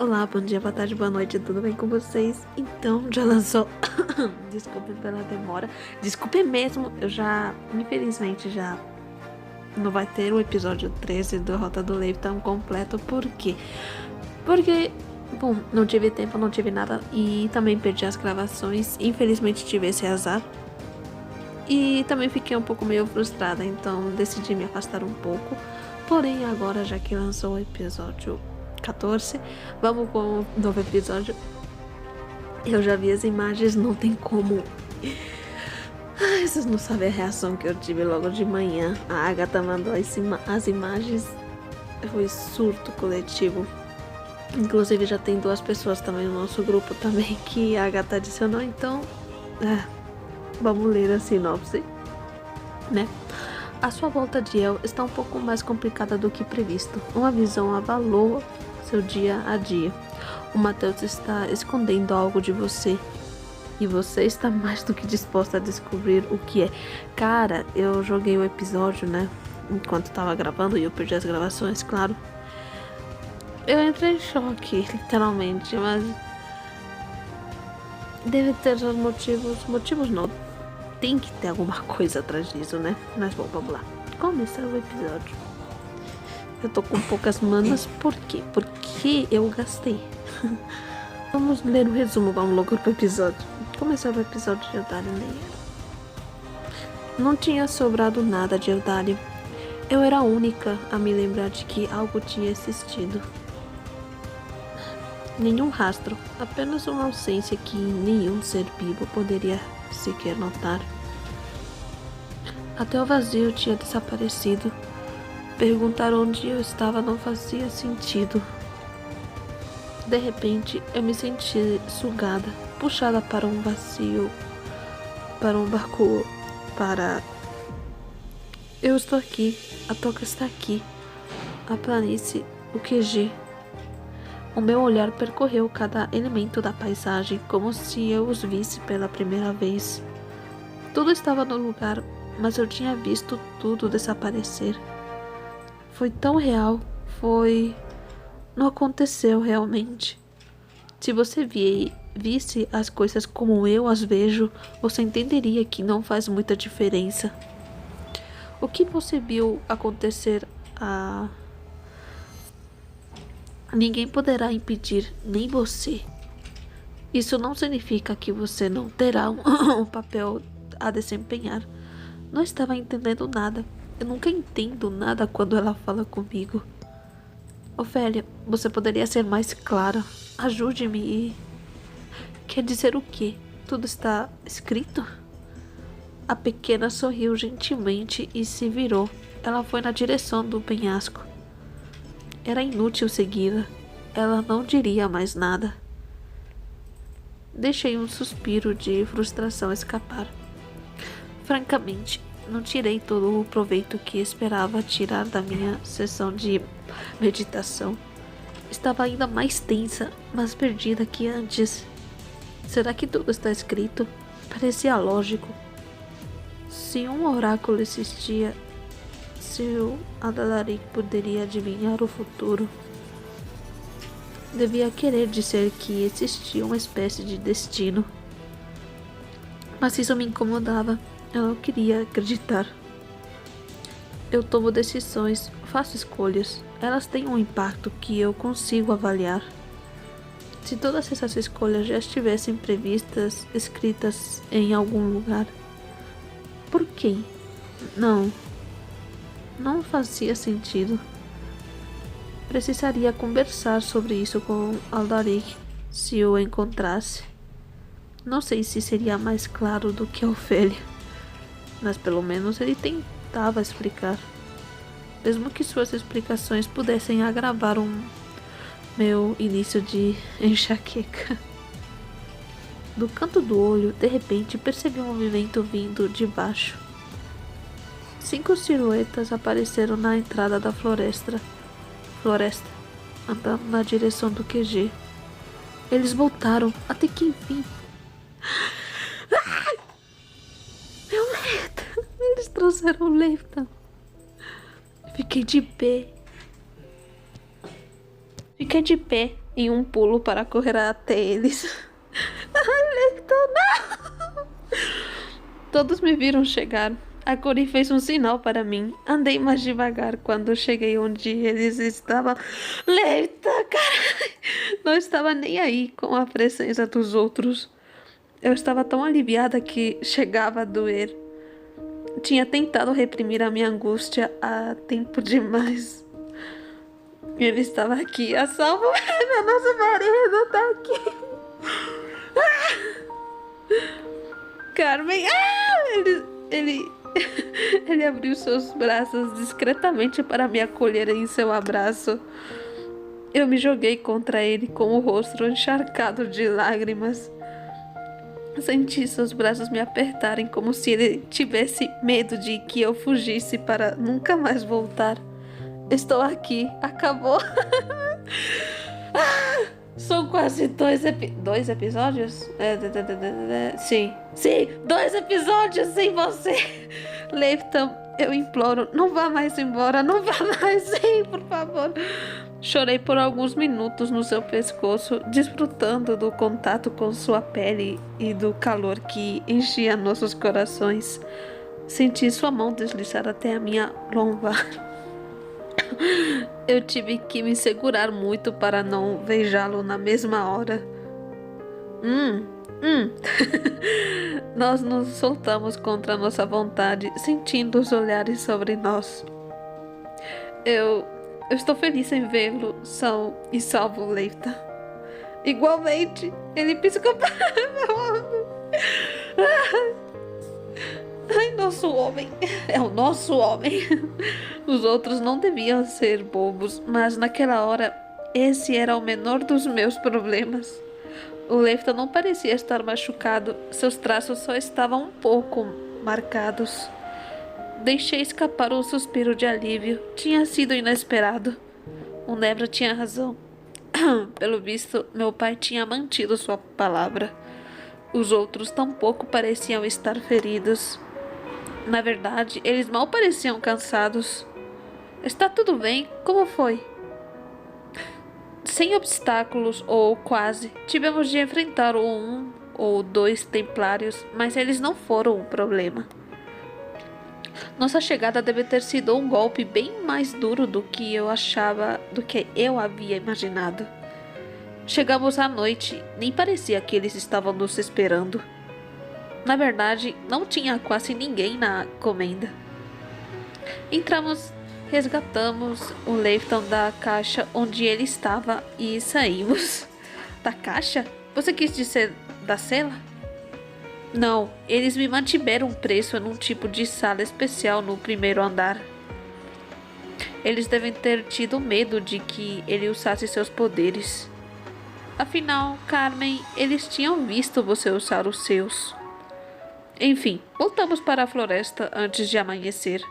Olá, bom dia, boa tarde, boa noite, tudo bem com vocês? Então, já lançou... Desculpem pela demora. Desculpe mesmo, infelizmente, já não vai ter o episódio 13 do Rota do Leif tão completo. Por quê? Porque, bom, não tive tempo, não tive nada e também perdi as gravações. Infelizmente tive esse azar. E também fiquei um pouco meio frustrada, então decidi me afastar um pouco. Porém, agora, já que lançou o episódio 14, vamos com o novo episódio. Eu já vi as imagens, não tem como. Ai, vocês não sabem a reação que eu tive logo de manhã. A Agatha mandou as imagens. Foi surto coletivo. Inclusive já tem 2 pessoas também no nosso grupo também que a Agatha adicionou, então vamos ler a sinopse, né? A sua volta de El está um pouco mais complicada do que previsto. Uma visão abalou seu dia a dia. O Matheus está escondendo algo de você. E você está mais do que disposta a descobrir o que é. Cara, eu joguei o episódio, né? Enquanto estava gravando e eu perdi as gravações, claro. Eu entrei em choque, literalmente, mas... deve ter os motivos... Motivos não. Tem que ter alguma coisa atrás disso, né? Mas bom, vamos lá. Começar o episódio. Eu tô com poucas manas, por quê? Porque eu gastei. Vamos ler o resumo, vamos logo pro episódio. Começava o episódio de Eldália Neira. Não tinha sobrado nada de Eldália. Eu era a única a me lembrar de que algo tinha existido. Nenhum rastro, apenas uma ausência que nenhum ser vivo poderia sequer notar. Até o vazio tinha desaparecido. Perguntar onde eu estava não fazia sentido. De repente, eu me senti sugada, puxada para um vazio, para um barco, Eu estou aqui, a toca está aqui, a planície, o QG. O meu olhar percorreu cada elemento da paisagem como se eu os visse pela primeira vez. Tudo estava no lugar, mas eu tinha visto tudo desaparecer. Foi tão real, não aconteceu realmente. Se você visse as coisas como eu as vejo, você entenderia que não faz muita diferença. O que você viu acontecer ninguém poderá impedir, nem você. Isso não significa que você não terá um papel a desempenhar. Não estava entendendo nada. Eu nunca entendo nada quando ela fala comigo. Ofélia, você poderia ser mais clara. Ajude-me. Quer dizer o quê? Tudo está escrito? A pequena sorriu gentilmente e se virou. Ela foi na direção do penhasco. Era inútil segui-la. Ela não diria mais nada. Deixei um suspiro de frustração escapar. Francamente, não tirei todo o proveito que esperava tirar da minha sessão de meditação. Estava ainda mais tensa, mais perdida que antes. Será que tudo está escrito? Parecia lógico. Se um oráculo existia, se o Adalaric poderia adivinhar o futuro, devia querer dizer que existia uma espécie de destino. Mas isso me incomodava. Eu não queria acreditar. Eu tomo decisões, faço escolhas. Elas têm um impacto que eu consigo avaliar. Se todas essas escolhas já estivessem previstas, escritas em algum lugar, por quê? Não fazia sentido. Precisaria conversar sobre isso com Aldaric se o encontrasse. Não sei se seria mais claro do que Ofélia, mas pelo menos ele tentava explicar. Mesmo que suas explicações pudessem agravar meu início de enxaqueca. Do canto do olho, de repente, percebi um movimento vindo de baixo. 5 silhuetas apareceram na entrada da floresta, andando na direção do QG. Eles voltaram, até que enfim. Meu Leifton! Eles trouxeram o Leifton. Fiquei de pé. em um pulo para correr até eles. Ai, Leighton, não! Todos me viram chegar. A Cori fez um sinal para mim. Andei mais devagar quando cheguei onde eles estavam. Leighton, caralho! Não estava nem aí com a presença dos outros. Eu estava tão aliviada que chegava a doer. Tinha tentado reprimir a minha angústia há tempo demais. Ele estava aqui, a salvo. Meu nosso marido está aqui. Carmen, ele abriu seus braços discretamente para me acolher em seu abraço. Eu me joguei contra ele com o rosto encharcado de lágrimas. Senti seus braços me apertarem como se ele tivesse medo de que eu fugisse para nunca mais voltar. Estou aqui, acabou. São quase dois episódios? Sim, 2 episódios sem você. Leighton, eu imploro, não vá mais embora, não vá mais, sim, por favor. Chorei por alguns minutos no seu pescoço, desfrutando do contato com sua pele e do calor que enchia nossos corações. Senti sua mão deslizar até a minha lombar. Eu tive que me segurar muito para não beijá-lo na mesma hora. Nós nos soltamos contra nossa vontade, sentindo os olhares sobre nós. Eu estou feliz em vê-lo são e salvo, Leighton. Igualmente, ele piscou para meu homem. Ai, nosso homem. É o nosso homem. Os outros não deviam ser bobos, mas naquela hora, esse era o menor dos meus problemas. O Leighton não parecia estar machucado, seus traços só estavam um pouco marcados. Deixei escapar um suspiro de alívio. Tinha sido inesperado. O Nebra tinha razão. Pelo visto, meu pai tinha mantido sua palavra. Os outros tampouco pareciam estar feridos. Na verdade, eles mal pareciam cansados. Está tudo bem? Como foi? Sem obstáculos, ou quase, tivemos de enfrentar 1 ou 2 templários, mas eles não foram o problema. Nossa chegada deve ter sido um golpe bem mais duro do que eu havia imaginado. Chegamos à noite, nem parecia que eles estavam nos esperando. Na verdade, não tinha quase ninguém na comenda. Entramos, resgatamos o Leighton da caixa onde ele estava e saímos. Da caixa? Você quis dizer da cela? Não, eles me mantiveram preso em um tipo de sala especial no primeiro andar. Eles devem ter tido medo de que ele usasse seus poderes. Afinal, Carmen, eles tinham visto você usar os seus. Enfim, voltamos para a floresta antes de amanhecer.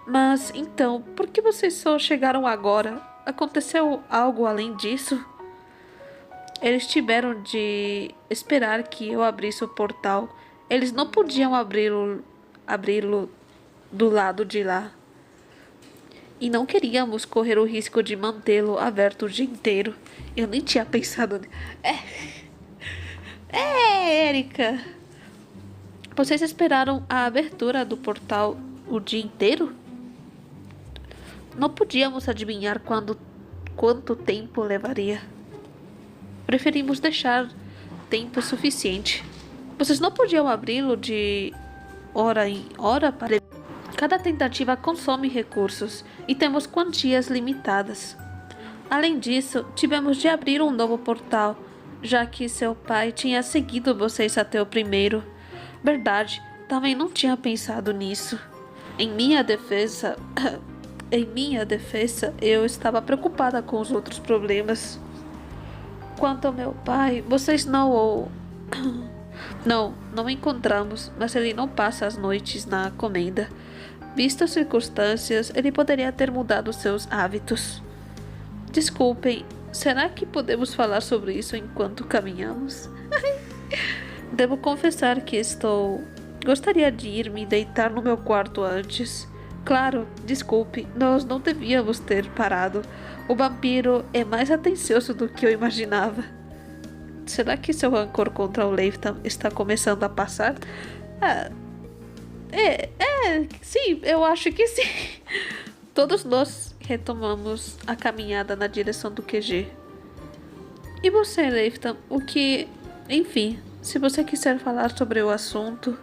Mas, então, por que vocês só chegaram agora? Aconteceu algo além disso? Eles tiveram de esperar que eu abrisse o portal. Eles não podiam abri-lo do lado de lá. E não queríamos correr o risco de mantê-lo aberto o dia inteiro. Eu nem tinha pensado... Erika! Vocês esperaram a abertura do portal o dia inteiro? Não podíamos adivinhar quanto tempo levaria. Preferimos deixar tempo suficiente. Vocês não podiam abri-lo de hora em hora para... Cada tentativa consome recursos e temos quantias limitadas. Além disso, tivemos de abrir um novo portal, já que seu pai tinha seguido vocês até o primeiro. Verdade, também não tinha pensado nisso. Em minha defesa, eu estava preocupada com os outros problemas. Quanto ao meu pai, vocês não encontramos, mas ele não passa as noites na comenda. Vistas as circunstâncias, ele poderia ter mudado seus hábitos. Desculpem, será que podemos falar sobre isso enquanto caminhamos? Devo confessar que gostaria de ir me deitar no meu quarto antes. Claro, desculpe, nós não devíamos ter parado. O vampiro é mais atencioso do que eu imaginava. Será que seu rancor contra o Leifton está começando a passar? Ah, sim, eu acho que sim. Todos nós retomamos a caminhada na direção do QG. E você, Leifton, o que... Enfim, se você quiser falar sobre o assunto...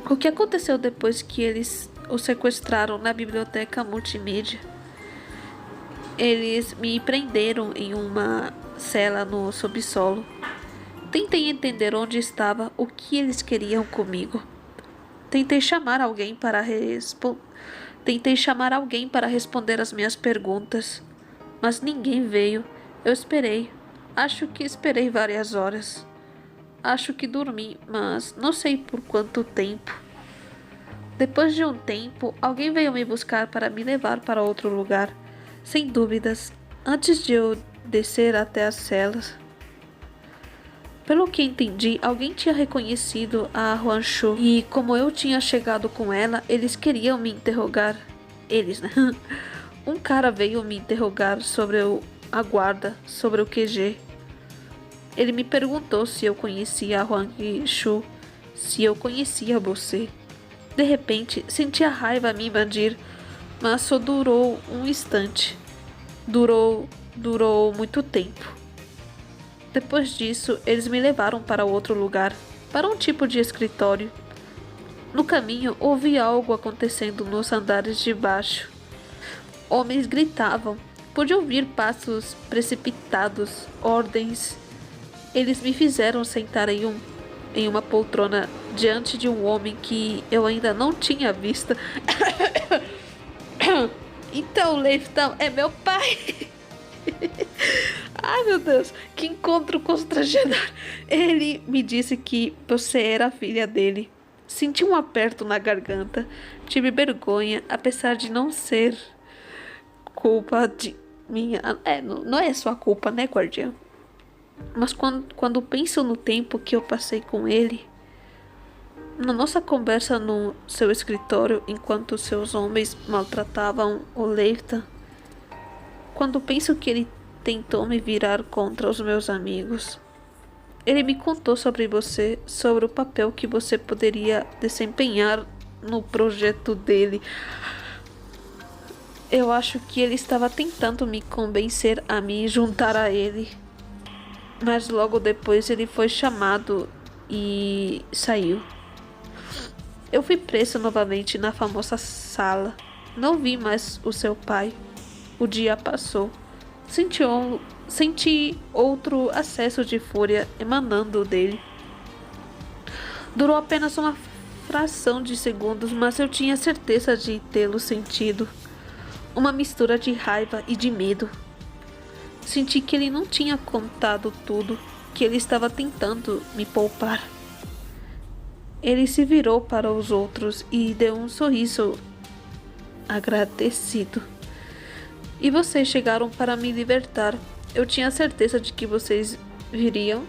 O que aconteceu depois que eles o sequestraram na biblioteca multimídia? Eles me prenderam em uma cela no subsolo. Tentei entender onde estava, o que eles queriam comigo. Tentei chamar alguém para responder as minhas perguntas, mas ninguém veio. Eu esperei. Acho que esperei várias horas. Acho que dormi, mas não sei por quanto tempo. Depois de um tempo, alguém veio me buscar para me levar para outro lugar. Sem dúvidas, antes de eu descer até as celas. Pelo que entendi, alguém tinha reconhecido a Huanshu e como eu tinha chegado com ela, eles queriam me interrogar. Eles, né? Um cara veio me interrogar sobre a guarda, sobre o QG. Ele me perguntou se eu conhecia a Huanshu, se eu conhecia você. De repente, senti a raiva me invadir, mas só durou um instante. Durou muito tempo. Depois disso, eles me levaram para outro lugar, para um tipo de escritório. No caminho, ouvi algo acontecendo nos andares de baixo. Homens gritavam. Pude ouvir passos precipitados, ordens. Eles me fizeram sentar em uma poltrona diante de um homem que eu ainda não tinha visto. Então, Leifton é meu pai. Ai, meu Deus, que encontro constrangedor. Ele me disse que você era a filha dele. Senti um aperto na garganta. Tive vergonha, apesar de não ser culpa de minha... não é sua culpa, né, guardião? Mas quando penso no tempo que eu passei com ele, na nossa conversa no seu escritório, enquanto seus homens maltratavam o Leifton, quando penso que ele tentou me virar contra os meus amigos, ele me contou sobre você, sobre o papel que você poderia desempenhar no projeto dele. Eu acho que ele estava tentando me convencer a me juntar a ele. Mas logo depois ele foi chamado e saiu. Eu fui preso novamente na famosa sala. Não vi mais o seu pai. O dia passou. Senti outro acesso de fúria emanando dele. Durou apenas uma fração de segundos, mas eu tinha certeza de tê-lo sentido. Uma mistura de raiva e de medo. Senti que ele não tinha contado tudo, que ele estava tentando me poupar. Ele se virou para os outros e deu um sorriso agradecido. E vocês chegaram para me libertar. Eu tinha certeza de que vocês viriam.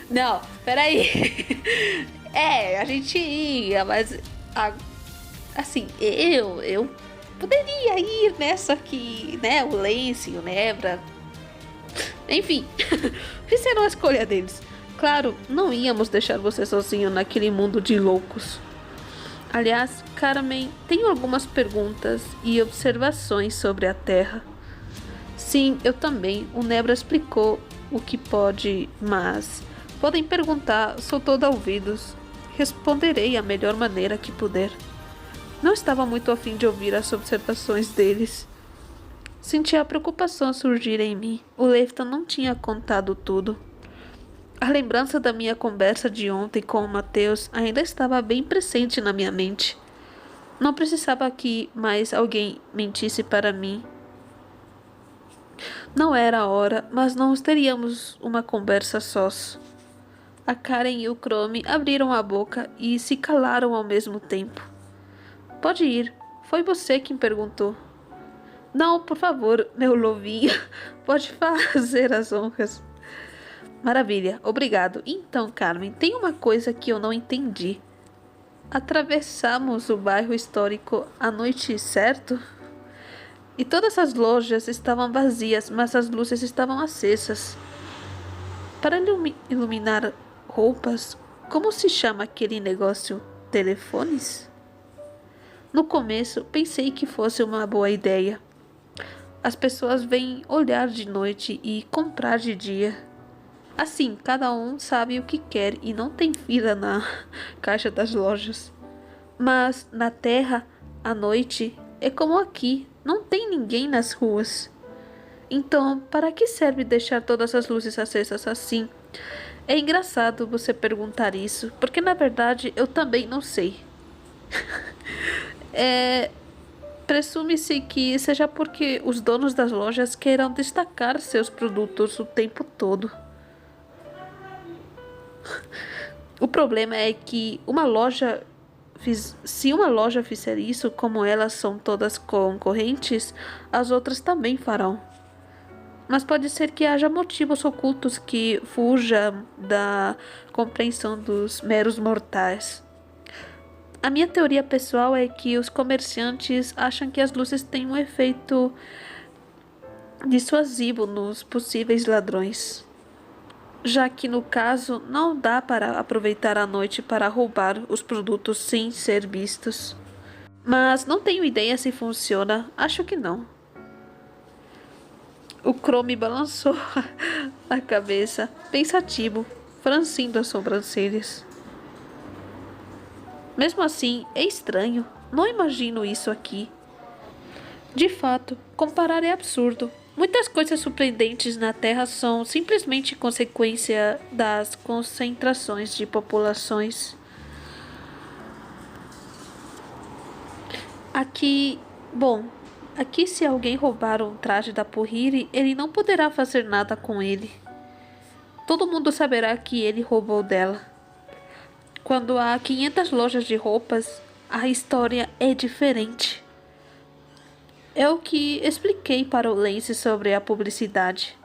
Não, peraí. A gente ia, mas assim, eu poderia ir, né? Só que, né, o Lance e o Nebra... Enfim, fizeram a escolha deles. Claro, não íamos deixar você sozinho naquele mundo de loucos. Aliás, Carmen, tenho algumas perguntas e observações sobre a Terra. Sim, eu também. O Nebra explicou o que pode, mas... Podem perguntar, sou toda ouvidos. Responderei a melhor maneira que puder. Não estava muito a fim de ouvir as observações deles. Senti a preocupação surgir em mim. O Leifton não tinha contado tudo. A lembrança da minha conversa de ontem com o Matheus ainda estava bem presente na minha mente. Não precisava que mais alguém mentisse para mim. Não era a hora, mas nós teríamos uma conversa sós. A Karen e o Chrome abriram a boca e se calaram ao mesmo tempo. Pode ir. Foi você quem perguntou. Não, por favor, meu lovinho. Pode fazer as honras. Maravilha, obrigado. Então, Carmen, tem uma coisa que eu não entendi. Atravessamos o bairro histórico à noite, certo? E todas as lojas estavam vazias, mas as luzes estavam acesas. Para iluminar roupas, como se chama aquele negócio? Telefones? No começo, pensei que fosse uma boa ideia. As pessoas vêm olhar de noite e comprar de dia. Assim, cada um sabe o que quer e não tem fila na caixa das lojas. Mas na terra, à noite, é como aqui, não tem ninguém nas ruas. Então, para que serve deixar todas as luzes acesas assim? É engraçado você perguntar isso, porque na verdade eu também não sei. Presume-se que seja porque os donos das lojas queiram destacar seus produtos o tempo todo. O problema é que se uma loja fizer isso, como elas são todas concorrentes, as outras também farão. Mas pode ser que haja motivos ocultos que fujam da compreensão dos meros mortais. A minha teoria pessoal é que os comerciantes acham que as luzes têm um efeito dissuasivo nos possíveis ladrões, já que no caso não dá para aproveitar a noite para roubar os produtos sem ser vistos. Mas não tenho ideia se funciona, acho que não. O Chrome balançou a cabeça, pensativo, franzindo as sobrancelhas. Mesmo assim, é estranho. Não imagino isso aqui. De fato, comparar é absurdo. Muitas coisas surpreendentes na Terra são simplesmente consequência das concentrações de populações. Aqui, bom, aqui se alguém roubar um traje da Puriri, ele não poderá fazer nada com ele. Todo mundo saberá que ele roubou dela. Quando há 500 lojas de roupas, a história é diferente. É o que expliquei para o Lance sobre a publicidade.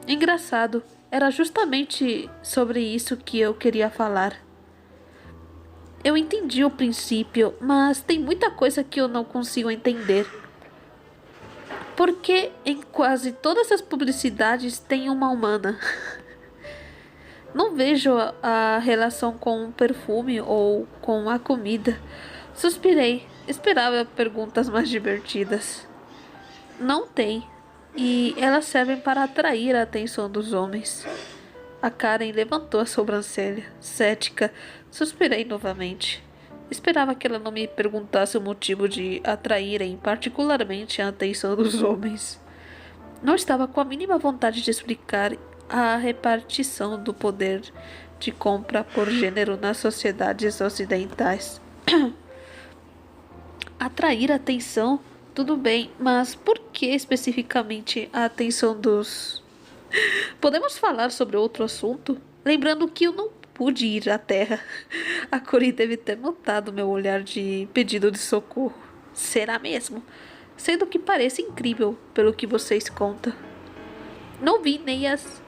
Engraçado, era justamente sobre isso que eu queria falar. Eu entendi o princípio, mas tem muita coisa que eu não consigo entender. Por que em quase todas as publicidades tem uma humana? Não vejo a relação com o perfume ou com a comida. Suspirei. Esperava perguntas mais divertidas. Não tem. E elas servem para atrair a atenção dos homens. A Karen levantou a sobrancelha, cética. Suspirei novamente. Esperava que ela não me perguntasse o motivo de atraírem particularmente a atenção dos homens. Não estava com a mínima vontade de explicar a repartição do poder de compra por gênero nas sociedades ocidentais. Atrair a atenção, tudo bem, mas por que especificamente a atenção dos... Podemos falar sobre outro assunto? Lembrando que eu não pude ir à Terra. A Cori deve ter notado meu olhar de pedido de socorro. Será mesmo? Sendo que parece incrível pelo que vocês contam. Não vi nem as...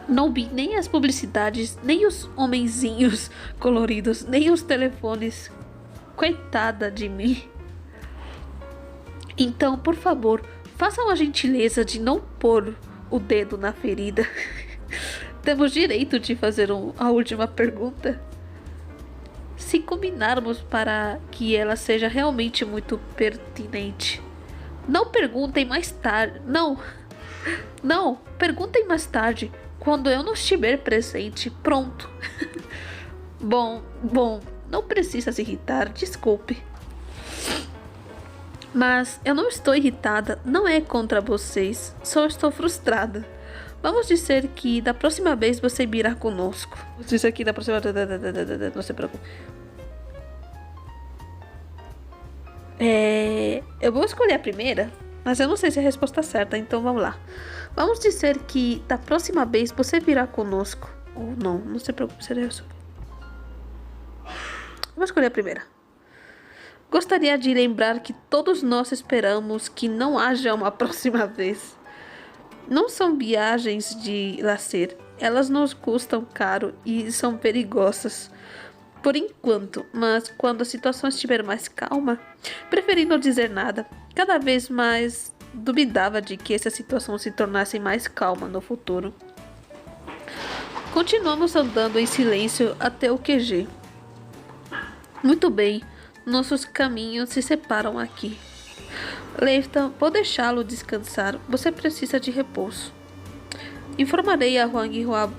Não vi nem as publicidades, nem os homenzinhos coloridos, nem os telefones. Coitada de mim. Então, por favor, façam a gentileza de não pôr o dedo na ferida. Temos direito de fazer a última pergunta. Se combinarmos para que ela seja realmente muito pertinente. Não perguntem mais tarde. Não, perguntem mais tarde, quando eu não estiver presente. Pronto. Bom, não precisa se irritar, desculpe. Mas eu não estou irritada, não é contra vocês, só estou frustrada. Vamos dizer que da próxima vez você virá conosco. Vamos dizer que da próxima... Não se preocupe. Eu vou escolher a primeira, mas eu não sei se é a resposta certa, então vamos lá. Vamos dizer que da próxima vez você virá conosco. Ou não, não se preocupe, seria isso. Vou escolher a primeira. Gostaria de lembrar que todos nós esperamos que não haja uma próxima vez. Não são viagens de lazer. Elas nos custam caro e são perigosas. Por enquanto, mas quando a situação estiver mais calma, preferi não dizer nada. Cada vez mais duvidava de que essa situação se tornasse mais calma no futuro. Continuamos andando em silêncio até o QG. Muito bem, nossos caminhos se separam aqui. Leifton, vou deixá-lo descansar. Você precisa de repouso. Informarei a Huang Hua.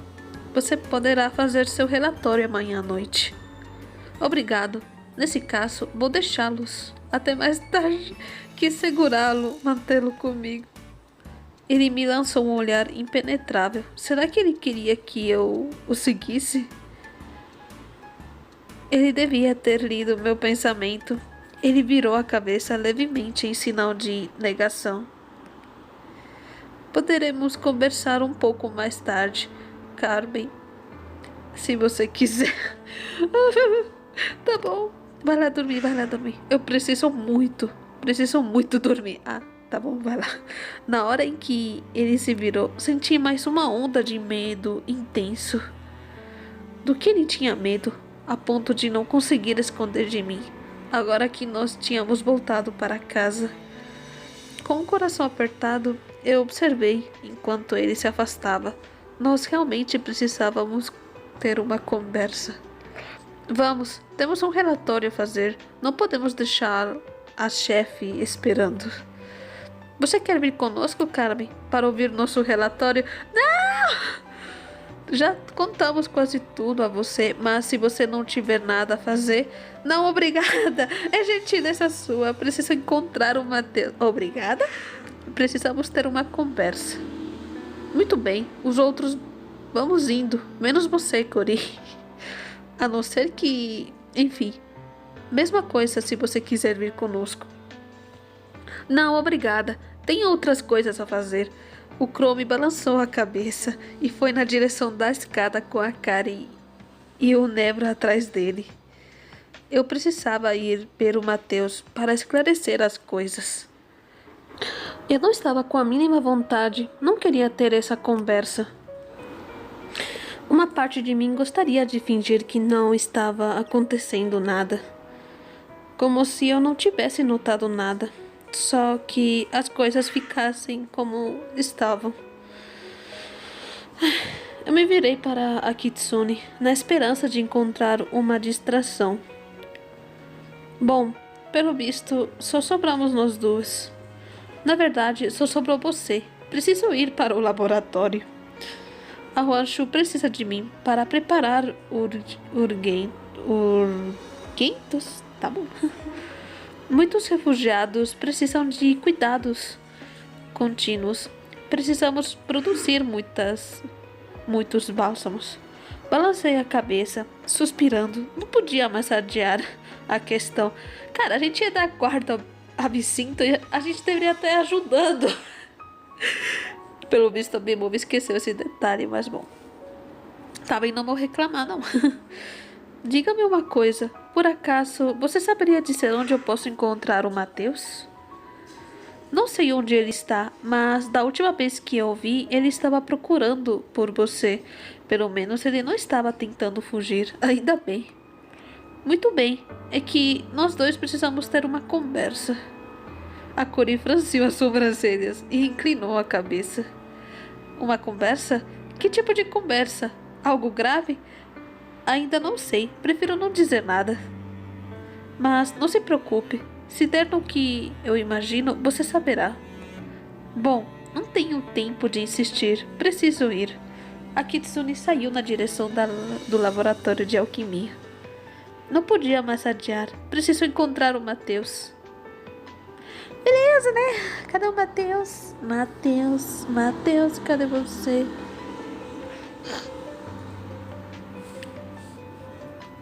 Você poderá fazer seu relatório amanhã à noite. Obrigado. Nesse caso, vou deixá-los até mais tarde. Quis segurá-lo, mantê-lo comigo. Ele me lançou um olhar impenetrável. Será que ele queria que eu o seguisse? Ele devia ter lido meu pensamento. Ele virou a cabeça levemente em sinal de negação. Poderemos conversar um pouco mais tarde, Carmen. Se você quiser. Tá bom. Vai lá dormir, vai lá dormir. Eu preciso muito dormir. Ah, tá bom, vai lá. Na hora em que ele se virou, senti mais uma onda de medo intenso. Do que ele tinha medo, a ponto de não conseguir esconder de mim, agora que nós tínhamos voltado para casa. Com o coração apertado, eu observei enquanto ele se afastava. Nós realmente precisávamos ter uma conversa. Vamos, temos um relatório a fazer. Não podemos deixar a chefe esperando. Você quer vir conosco, Carmen, para ouvir nosso relatório? Não! Já contamos quase tudo a você, mas se você não tiver nada a fazer... Não, obrigada. É gentileza sua. Preciso encontrar o Matheus. Obrigada? Precisamos ter uma conversa. Muito bem. Os outros... Vamos indo. Menos você, Cori. A não ser que... Enfim. Mesma coisa se você quiser vir conosco. Não, obrigada. Tem outras coisas a fazer. O Chrome balançou a cabeça e foi na direção da escada com a Karen e o Nebra atrás dele. Eu precisava ir ver o Matheus para esclarecer as coisas. Eu não estava com a mínima vontade, não queria ter essa conversa. Uma parte de mim gostaria de fingir que não estava acontecendo nada. Como se eu não tivesse notado nada. Só que as coisas ficassem como estavam. Eu me virei para a Kitsune, na esperança de encontrar uma distração. Bom, pelo visto, só sobramos nós duas. Na verdade, só sobrou você. Preciso ir para o laboratório. A Huanshu precisa de mim para preparar urgentos. Tá bom. Muitos refugiados precisam de cuidados contínuos. Precisamos produzir muitos bálsamos. Balancei a cabeça, suspirando. Não podia mais adiar a questão. Cara, a gente ia dar guarda a Absinto e a gente deveria estar ajudando. Pelo visto, a Bimove esqueceu esse detalhe, mas bom. Tá bem, não vou reclamar, não. Diga-me uma coisa. Por acaso, você saberia dizer onde eu posso encontrar o Matheus? Não sei onde ele está, mas da última vez que eu o vi, ele estava procurando por você. Pelo menos ele não estava tentando fugir. Ainda bem. Muito bem. É que nós dois precisamos ter uma conversa. A Cori franziu as sobrancelhas e inclinou a cabeça. Uma conversa? Que tipo de conversa? Algo grave? Ainda não sei. Prefiro não dizer nada. Mas não se preocupe. Se der no que eu imagino, você saberá. Bom, não tenho tempo de insistir. Preciso ir. A Kitsune saiu na direção do laboratório de alquimia. Não podia mais adiar. Preciso encontrar o Matheus. Beleza, né? Cadê o Matheus? Matheus, cadê você?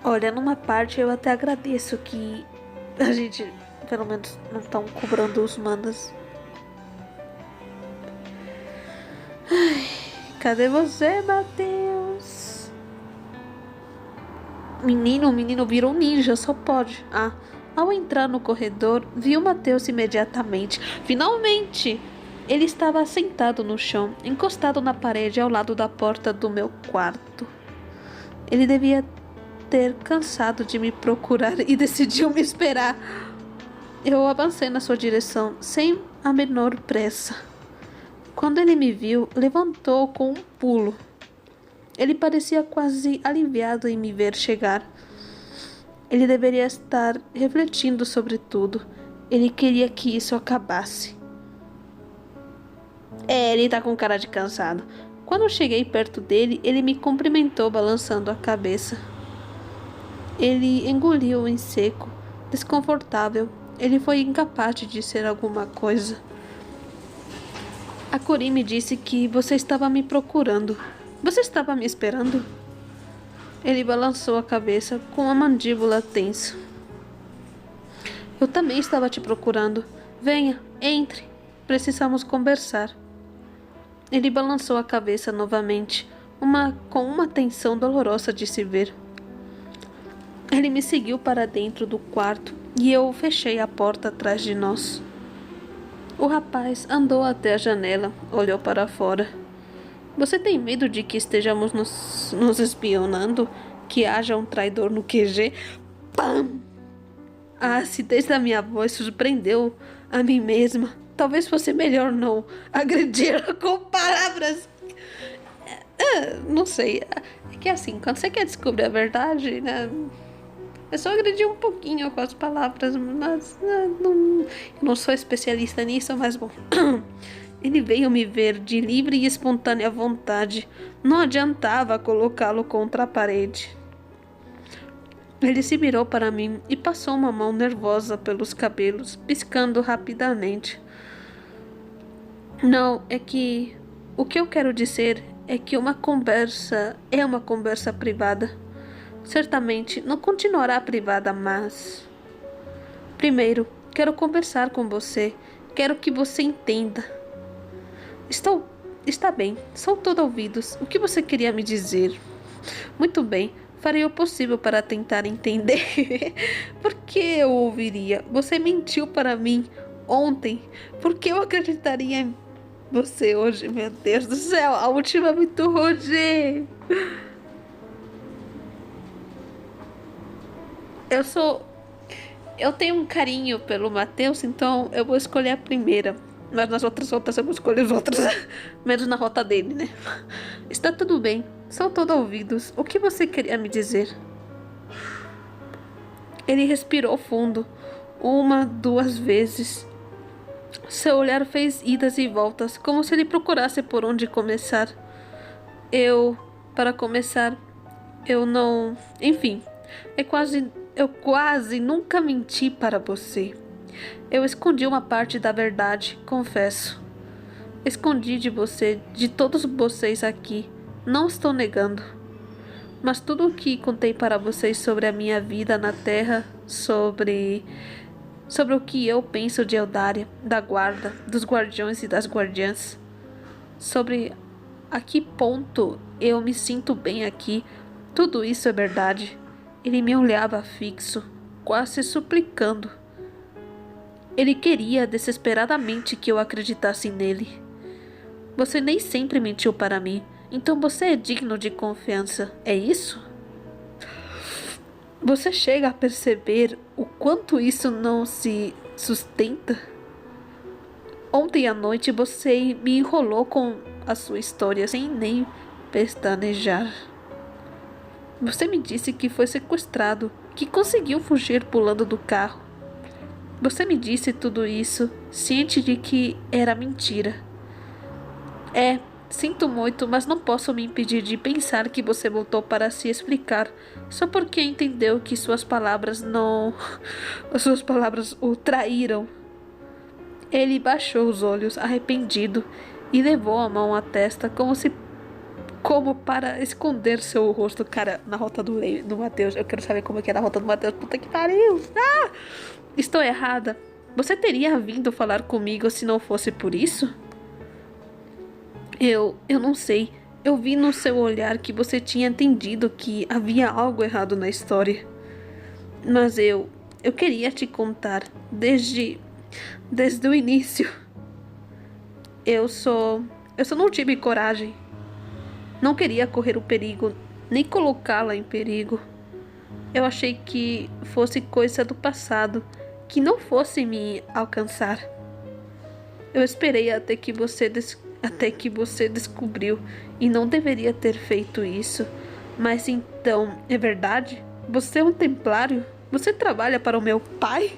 Olha, numa parte eu até agradeço que a gente, pelo menos, não estão cobrando os mandas. Ai, cadê você, Matheus? O menino virou ninja, só pode. Ao entrar no corredor, vi o Matheus imediatamente. Finalmente! Ele estava sentado no chão, encostado na parede ao lado da porta do meu quarto. Ele devia ter cansado de me procurar e decidiu me esperar. Eu avancei na sua direção, sem a menor pressa. Quando ele me viu, levantou com um pulo. Ele parecia quase aliviado em me ver chegar. Ele deveria estar refletindo sobre tudo. Ele queria que isso acabasse. Ele tá com cara de cansado. Quando eu cheguei perto dele, ele me cumprimentou balançando a cabeça. Ele engoliu em seco, desconfortável. Ele foi incapaz de dizer alguma coisa. A Cori me disse que você estava me procurando. Você estava me esperando? Ele balançou a cabeça com a mandíbula tensa. Eu também estava te procurando. Venha, entre. Precisamos conversar. Ele balançou a cabeça novamente, com uma tensão dolorosa de se ver. Ele me seguiu para dentro do quarto e eu fechei a porta atrás de nós. O rapaz andou até a janela, olhou para fora. Você tem medo de que estejamos nos espionando? Que haja um traidor no QG? Pam! A acidez da minha voz surpreendeu a mim mesma. Talvez fosse melhor não agredir com palavras. Não sei. É que assim, quando você quer descobrir a verdade, né? É só agredir um pouquinho com as palavras, mas eu não sou especialista nisso, mas bom. Ele veio me ver de livre e espontânea vontade. Não adiantava colocá-lo contra a parede. Ele se virou para mim e passou uma mão nervosa pelos cabelos, piscando rapidamente. Não, é que... O que eu quero dizer é que uma conversa é uma conversa privada. Certamente não continuará privada, mas... Primeiro, quero conversar com você. Quero que você entenda. Está bem, sou todo ouvidos. O que você queria me dizer? Muito bem, farei o possível para tentar entender. Por que eu ouviria? Você mentiu para mim ontem. Por que eu acreditaria em você hoje? Meu Deus do céu, a última é muito rude. Eu tenho um carinho pelo Matheus, então eu vou escolher a primeira. Mas nas outras rotas eu vou escolher os outros. Menos na rota dele, né? Está tudo bem. Sou todo ouvidos. O que você queria me dizer? Ele respirou fundo. 1, 2 vezes. Seu olhar fez idas e voltas, como se ele procurasse por onde começar. Para começar, eu não... Enfim, eu quase nunca menti para você. Eu escondi uma parte da verdade, confesso. Escondi de você, de todos vocês aqui. Não estou negando. Mas tudo o que contei para vocês sobre a minha vida na Terra, sobre o que eu penso de Eldaria, da guarda, dos guardiões e das guardiãs, sobre a que ponto eu me sinto bem aqui, tudo isso é verdade. Ele me olhava fixo, quase suplicando. Ele queria desesperadamente que eu acreditasse nele. Você nem sempre mentiu para mim, então você é digno de confiança, é isso? Você chega a perceber o quanto isso não se sustenta? Ontem à noite você me enrolou com a sua história sem nem pestanejar. Você me disse que foi sequestrado, que conseguiu fugir pulando do carro. Você me disse tudo isso, ciente de que era mentira. Sinto muito, mas não posso me impedir de pensar que você voltou para se explicar, só porque entendeu que suas palavras o traíram. Ele baixou os olhos, arrependido, e levou a mão à testa, como para esconder seu rosto. Cara, na rota do Matheus, eu quero saber como é que é na rota do Matheus. Puta que pariu! Estou errada. Você teria vindo falar comigo se não fosse por isso? Eu não sei. Eu vi no seu olhar que você tinha entendido que havia algo errado na história. Mas eu queria te contar desde o início. Eu só não tive coragem. Não queria correr o perigo, nem colocá-la em perigo. Eu achei que fosse coisa do passado, que não fosse me alcançar. Eu esperei até que você descobriu e não deveria ter feito isso. Mas então, é verdade? Você é um templário? Você trabalha para o meu pai?